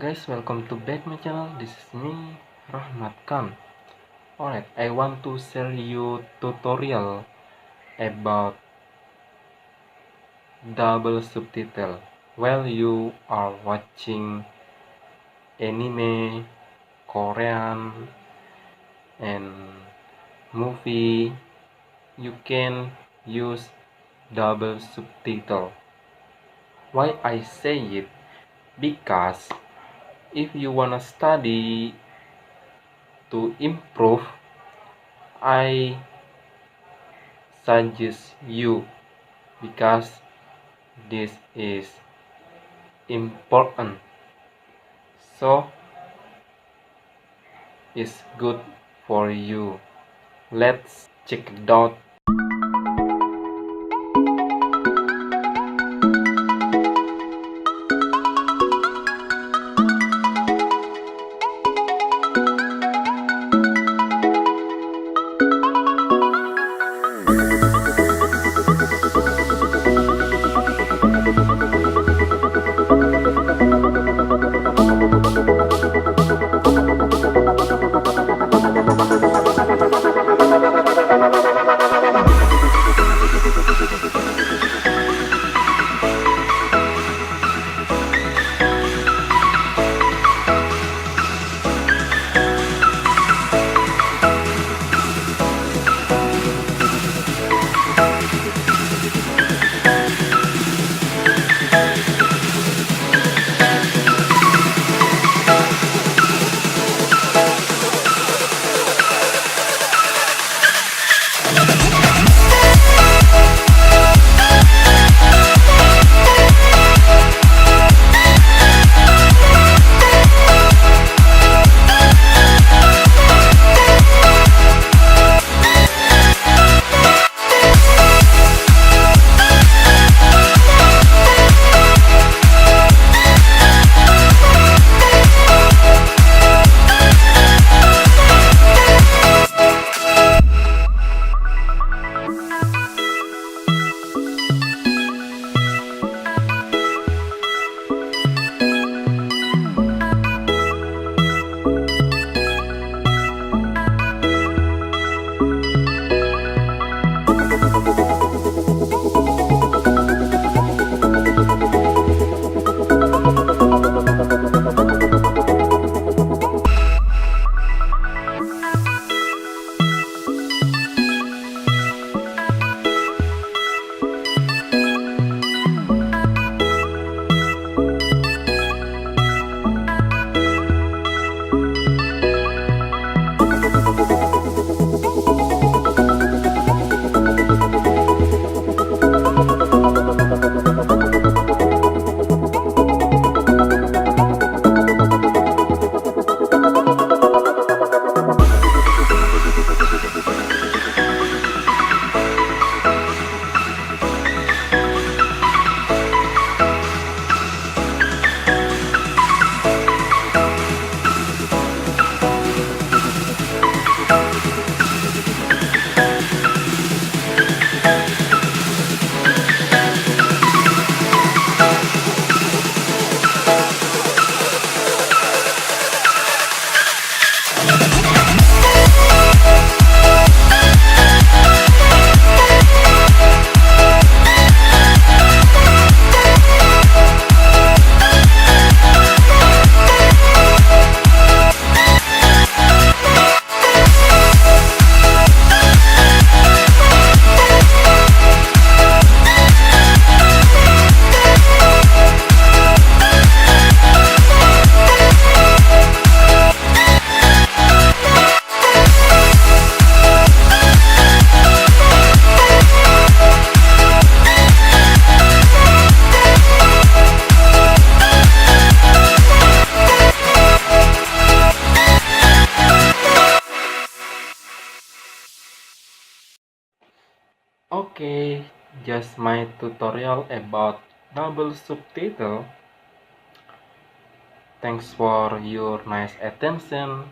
guys, welcome to back my channel. This is me, Rahmat Khan. Alright, I want to share you tutorial about double subtitle. While you are watching anime, Korean, and movie, you can use double subtitle. Why I say it? Because if you wanna study to improve, I suggest you, because this is important, so it's good for you. Let's check it out. Okay, just my tutorial about double subtitle. Thanks for your nice attention.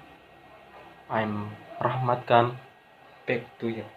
I'm Rahmat Khan. Back to you.